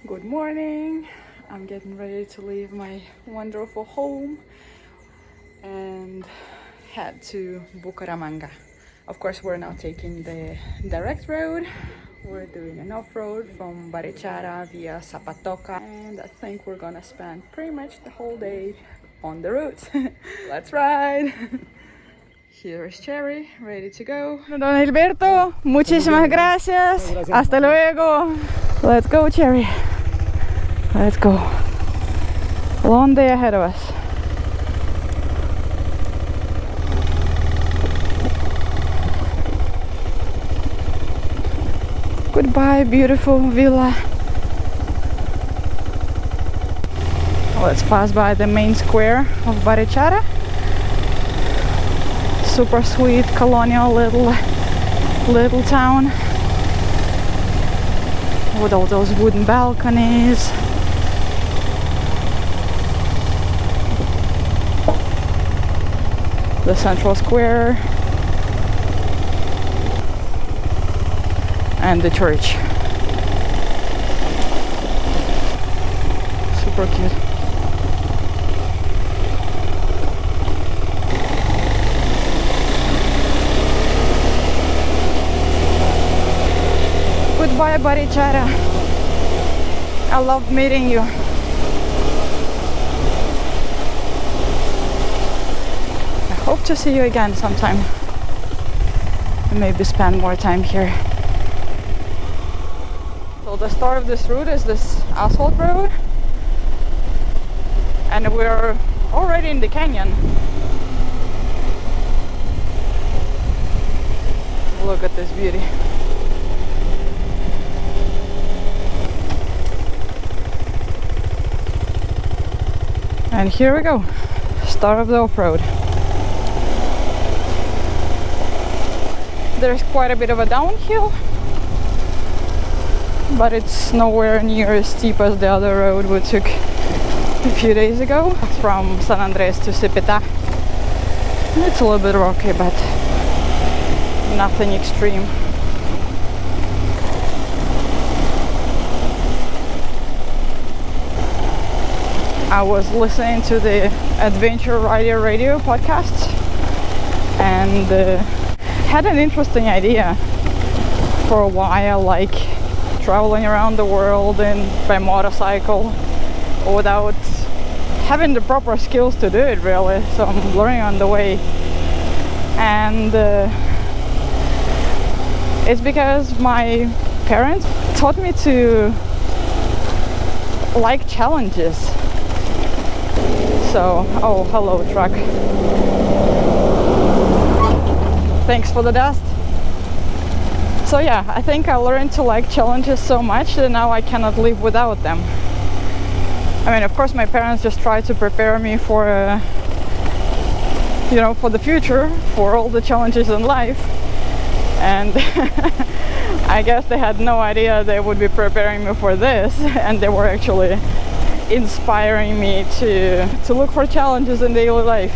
Good morning. I'm getting ready to leave my wonderful home and head to Bucaramanga. Of course, we're now taking the direct road. We're doing an off-road from Barichara via Zapatoca, and I think we're gonna spend pretty much the whole day on the route. Let's ride! Here is Cherry, ready to go. Don Alberto, muchísimas gracias. Hasta luego. Let's go, Cherry. Let's go. Long day ahead of us. Goodbye, beautiful villa. Let's pass by the main square of Barichara. Super sweet colonial little town with all those wooden balconies. The central square and the church. Super cute. Goodbye, Barichara. I loved meeting you. I hope to see you again sometime. And maybe spend more time here. So the start of this route is this asphalt road. And we're already in the canyon. Look at this beauty. And here we go, start of the off-road. There's quite a bit of a downhill, but it's nowhere near as steep as the other road we took a few days ago from San Andres to Cepeda. It's a little bit rocky, but nothing extreme. I was listening to the Adventure Rider Radio podcasts and had an interesting idea for why I like traveling around the world and by motorcycle without having the proper skills to do it, really. So I'm learning on the way. And it's because my parents taught me to like challenges. So, oh, hello truck. Thanks for the dust. So yeah, I think I learned to like challenges so much that now I cannot live without them. I mean, of course my parents just tried to prepare me for, for the future, for all the challenges in life. And I guess they had no idea they would be preparing me for this, and they were actually inspiring me to look for challenges in daily life.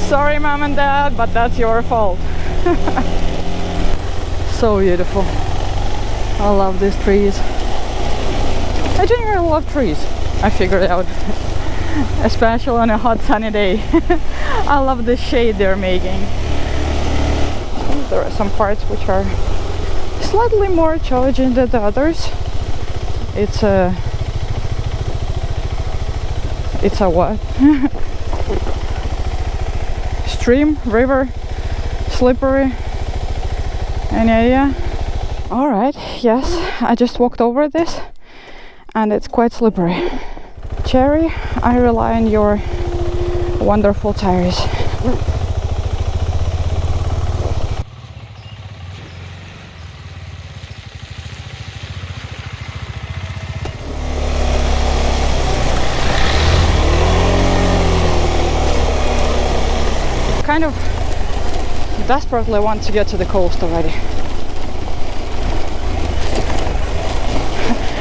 Sorry, mom and dad, but that's your fault. So beautiful. I love these trees. I genuinely love trees, I figured out. Especially on a hot sunny day. I love the shade they're making. There are some parts which are slightly more challenging than the others. It's a what? Stream, river, slippery. Any idea? Alright, yes, I just walked over this and it's quite slippery. Cherry, I rely on your wonderful tires. Kind of desperately want to get to the coast already.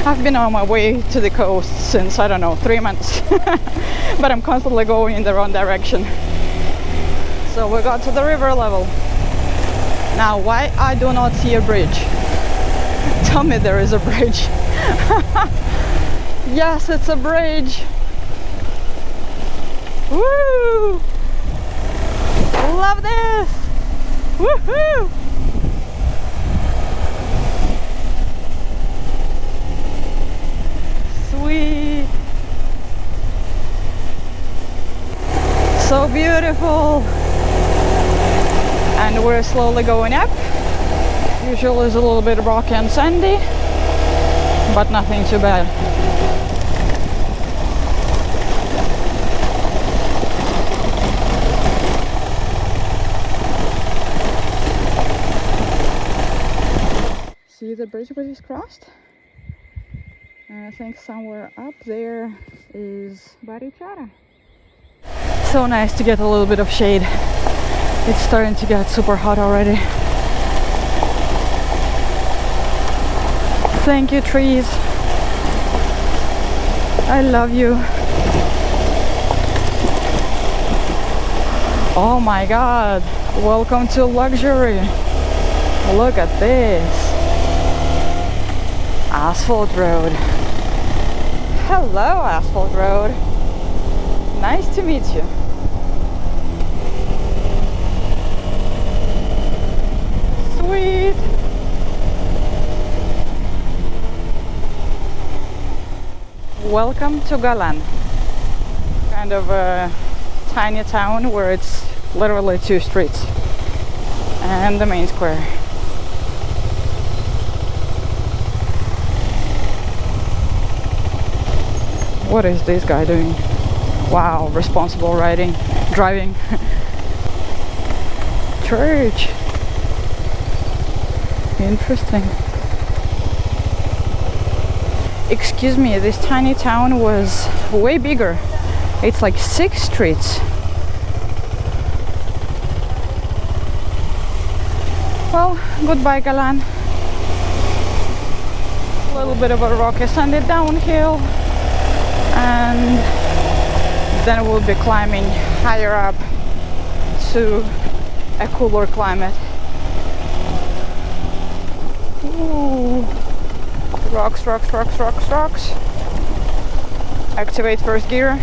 I've been on my way to the coast since, I don't know, 3 months. But I'm constantly going in the wrong direction. So we got to the river level. Now, why I do not see a bridge? tell me there is a bridge. Yes, it's a bridge. Woo! Love this! Woohoo! Sweet! So beautiful! And we're slowly going up. Usually it's a little bit rocky and sandy, but nothing too bad. See the bridge we just crossed? And I think somewhere up there is Barichara. So nice to get a little bit of shade. It's starting to get super hot already. Thank you, trees. I love you. Oh my god. Welcome to luxury. Look at this. Asphalt road. Hello, asphalt road. Nice to meet you. Sweet. Welcome to Galan. Kind of a tiny town where it's literally 2 streets and the main square. What is this guy doing? Wow, responsible driving. Church. Interesting. Excuse me, this tiny town was way bigger. It's like 6 streets. Well, goodbye Galan. A little bit of a rocky sandy downhill. And then we'll be climbing higher up to a cooler climate. Ooh. Rocks, rocks, rocks, rocks, rocks. Activate first gear.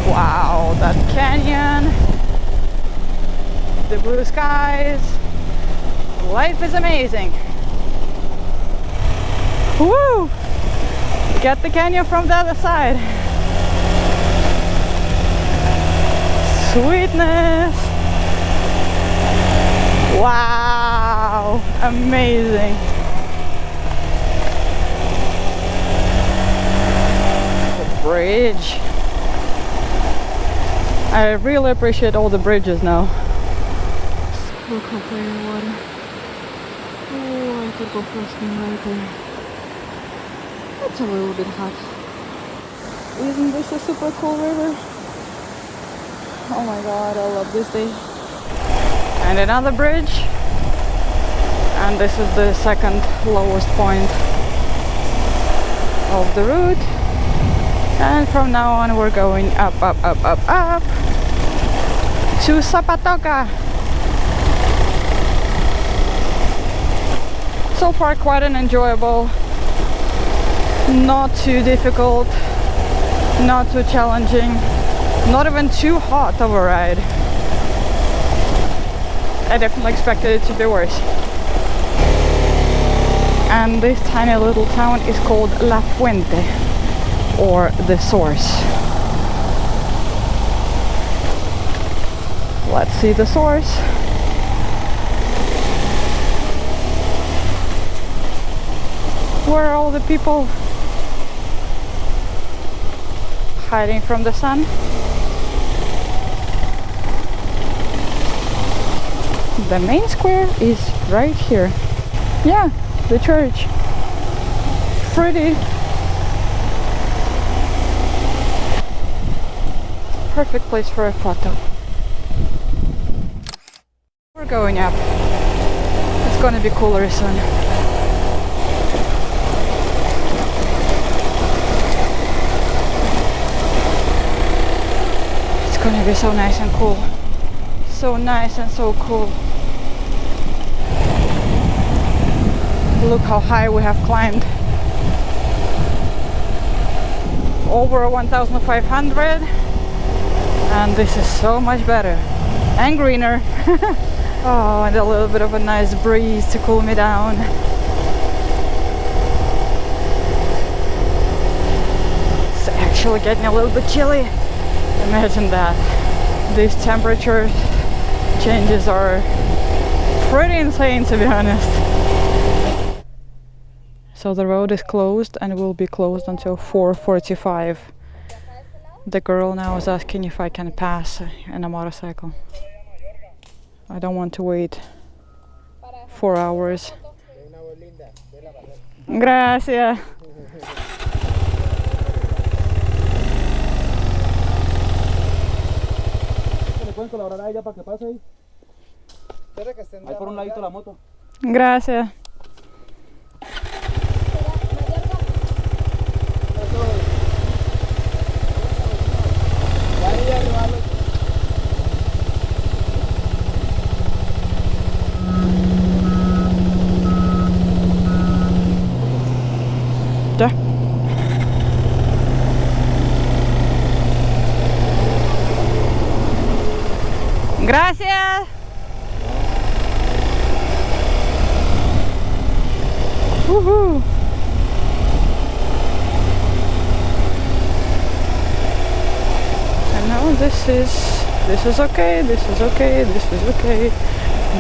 Wow, that canyon. The blue skies. Life is amazing. Woo! Get the canyon from the other side. Sweetness! Wow! Amazing! The bridge. I really appreciate all the bridges now. Look how clear water. Oh, I could go for a swim right there. It's a little bit hot. Isn't this a super cool river? Oh my god, I love this day. And another bridge. And this is the second lowest point of the route. And from now on we're going up, up, up, up, up to Zapatoca. So far quite an enjoyable, not too difficult, not too challenging, not even too hot of a ride. I definitely expected it to be worse. And this tiny little town is called La Fuente, or the source. Let's see the source. Where are all the people hiding from the sun? The main square is right here. Yeah, the church. Pretty. Perfect place for a photo. We're going up. It's gonna be cooler soon. It's gonna be so nice and cool. so nice and so cool. Look how high we have climbed. Over 1,500, and this is so much better and greener. Oh, and a little bit of a nice breeze to cool me down. It's actually getting a little bit chilly. Imagine that. These temperature changes are pretty insane, to be honest. So the road is closed and will be closed until 4:45. The girl now is asking if I can pass in a motorcycle. I don't want to wait 4 hours. Gracias. Gracias. Gracias. Woohoo. And now this is okay, this is okay, this is okay.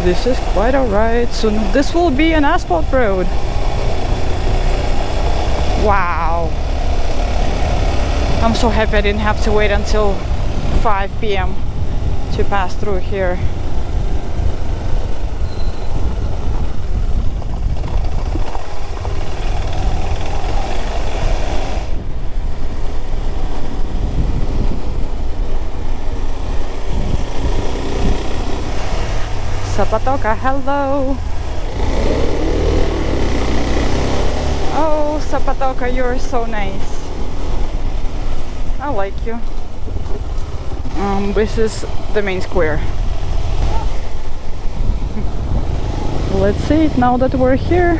This is quite alright. So this will be an asphalt road. Wow. I'm so happy I didn't have to wait until 5 p.m. to pass through here. Zapatoca, hello. Oh, Zapatoca, you're so nice. I like you. This is the main square. Let's see it now that we're here.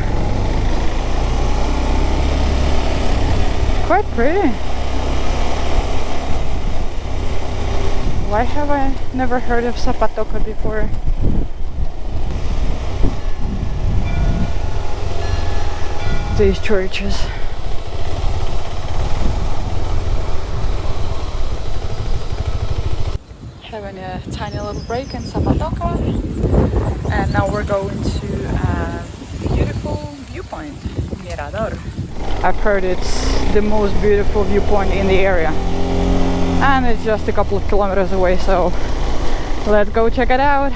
Quite pretty. Why have I never heard of Zapatoca before? These churches. Having a tiny little break in Zapatoca, and now we're going to a beautiful viewpoint, Mirador. I've heard it's the most beautiful viewpoint in the area, and it's just a couple of kilometers away, so let's go check it out.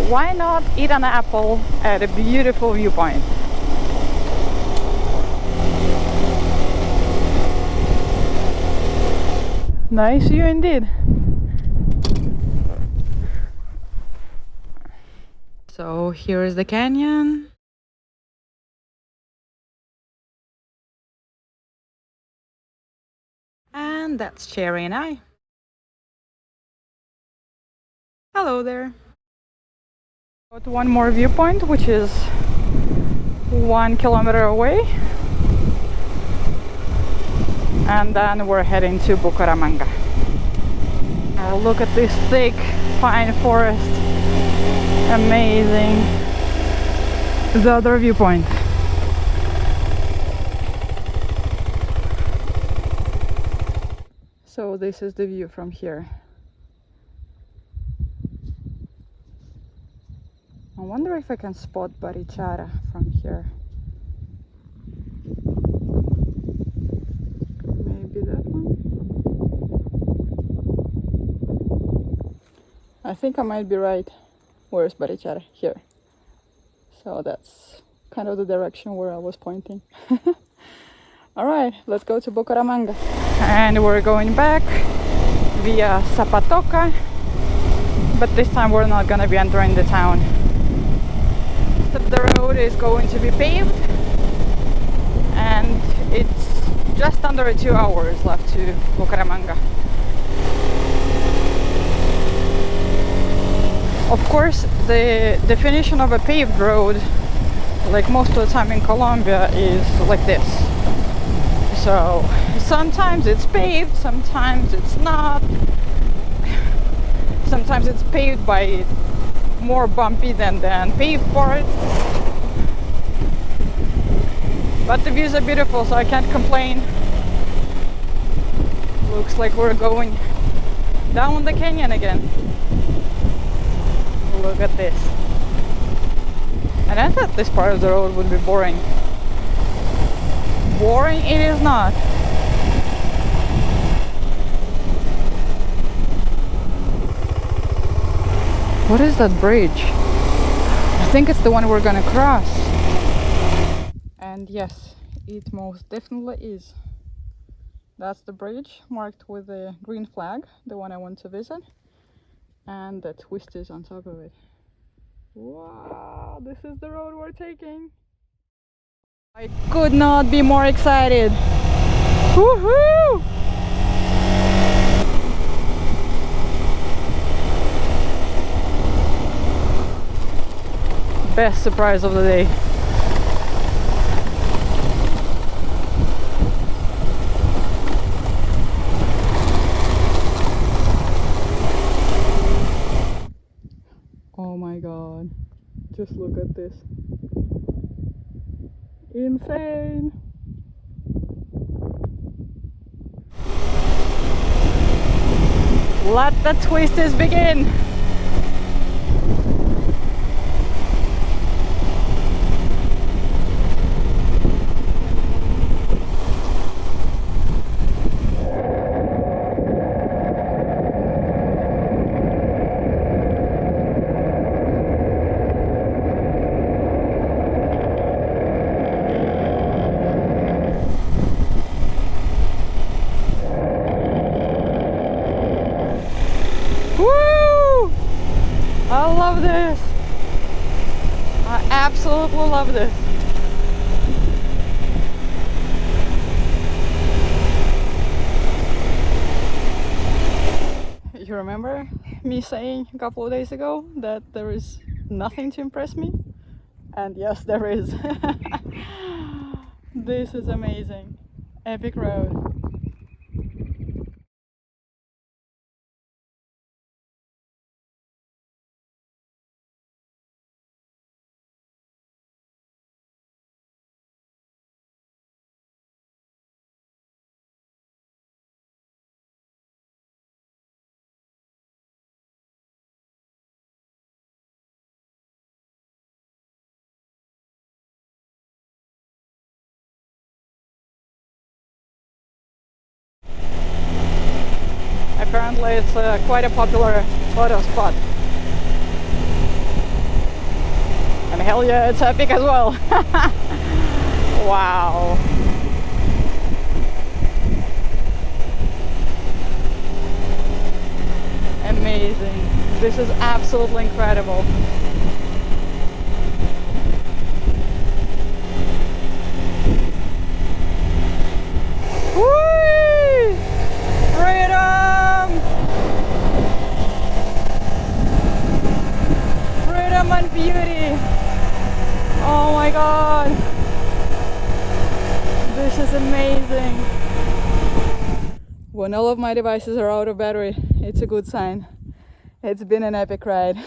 Why not eat an apple at a beautiful viewpoint? Nice view indeed. So here is the canyon. And that's Cherry and I. Hello there. Got one more viewpoint, which is 1 kilometer away. And then we're heading to Bucaramanga. Oh, look at this thick pine forest. Amazing. The other viewpoint. So this is the view from here. I wonder if I can spot Barichara from here. Maybe that one? I think I might be right. Where's Barichara? Here. So that's kind of the direction where I was pointing. Alright, let's go to Bucaramanga. And we're going back via Zapatoca, but this time we're not gonna be entering the town. The road is going to be paved, and it's just under 2 hours left to Bucaramanga. Of course, the definition of a paved road, like most of the time in Colombia, is like this. So sometimes it's paved, sometimes it's not. Sometimes it's paved by more bumpy than the unpaved part. But the views are beautiful, so I can't complain. Looks like we're going down the canyon again. Look at this. And I thought this part of the road would be boring. Boring it is not. What is that bridge? I think it's the one we're gonna cross. And yes, it most definitely is. That's the bridge marked with the green flag, the one I want to visit. And the twisties on top of it. Wow, this is the road we're taking. I could not be more excited. Woohoo! Best surprise of the day. Oh my god, just look at this. Insane. Let the twisties begin. I love this. I absolutely love this. You remember me saying a couple of days ago that there is nothing to impress me? And yes, there is. This is amazing. Epic road. Apparently it's quite a popular photo spot. And hell yeah, it's epic as well. Wow. Amazing. This is absolutely incredible. Whee! Freedom! Freedom and beauty. Oh my god. This is amazing. When all of my devices are out of battery, it's a good sign. It's been an epic ride.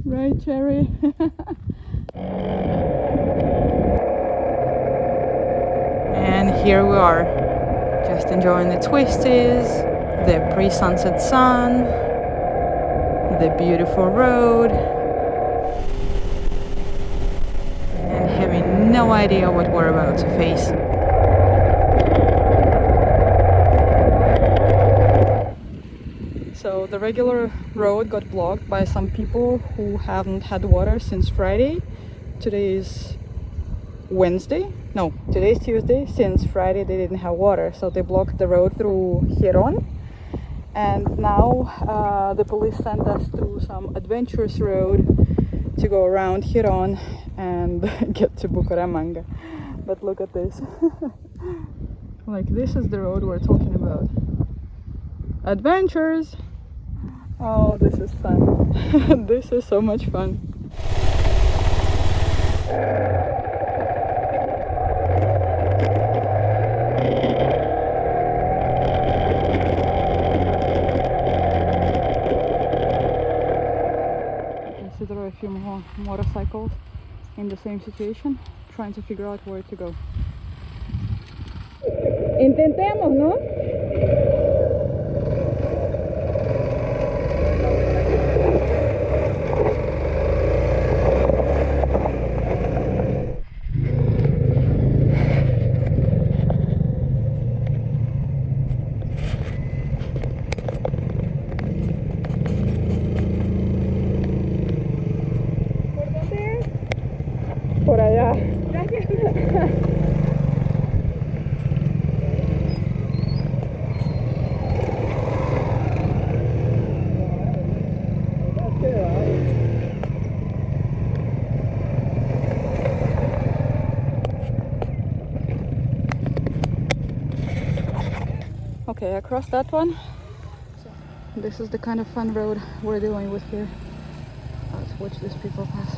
Right, Cherry? And here we are, just enjoying the twisties, the pre-sunset sun, the beautiful road, and having no idea what we're about to face. So the regular road got blocked by some people who haven't had water since Friday. Today is Wednesday. No, today's Tuesday. Since Friday they didn't have water, so they blocked the road through Giron. And now the police sent us through some adventurous road to go around Giron and get to Bucaramanga. But look at this. Like, this is the road we're talking about. Adventures! Oh, this is fun. This is so much fun. I see there are a few more motorcycles in the same situation, trying to figure out where to go. Intentemos, ¿no? Por allá. Gracias. Okay, across that one. So this is the kind of fun road we're dealing with here. Let's watch these people pass.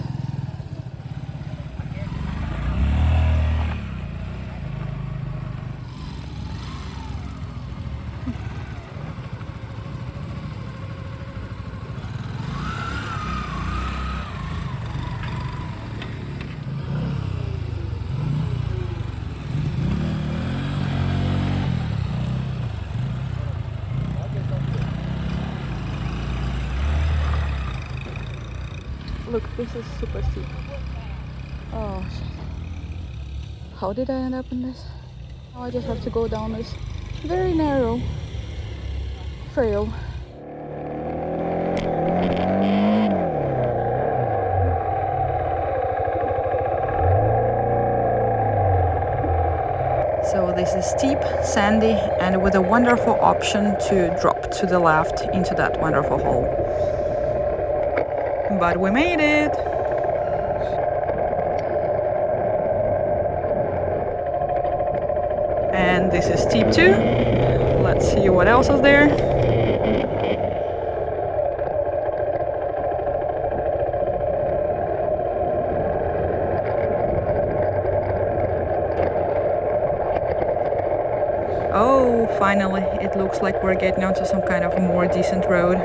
Look, this is super steep. Oh shit. How did I end up in this? Now I just have to go down this very narrow trail. So this is steep, sandy, and with a wonderful option to drop to the left into that wonderful hole. But we made it! And this is steep too. Let's see what else is there. Oh, finally, it looks like we're getting onto some kind of more decent road.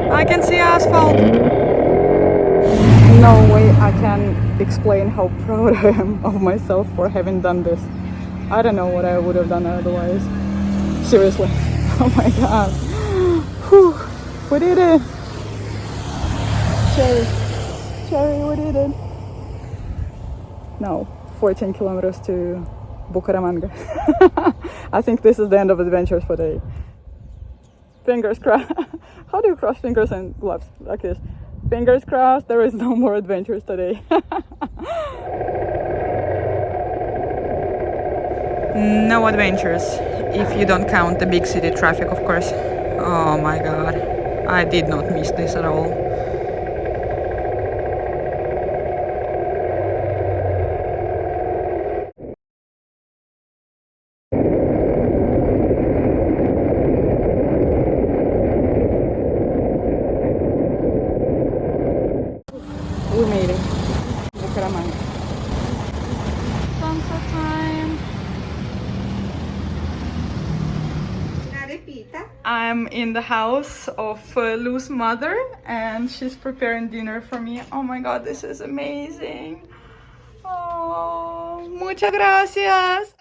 I can see asphalt. No way I can explain how proud I am of myself for having done this. I don't know what I would have done otherwise. Seriously. Oh my god. Whew. We did it. Cherry, we did it. Now, 14 kilometers to Bucaramanga. I think this is the end of adventures for the day. Fingers crossed. How do you cross fingers and gloves like this? Fingers crossed, there is no more adventures today. No adventures, if you don't count the big city traffic, of course. Oh my god, I did not miss this at all. We made it. Bucaramanga. Sunset time. I'm in the house of Lou's mother and she's preparing dinner for me. Oh my god, this is amazing. Oh, muchas gracias.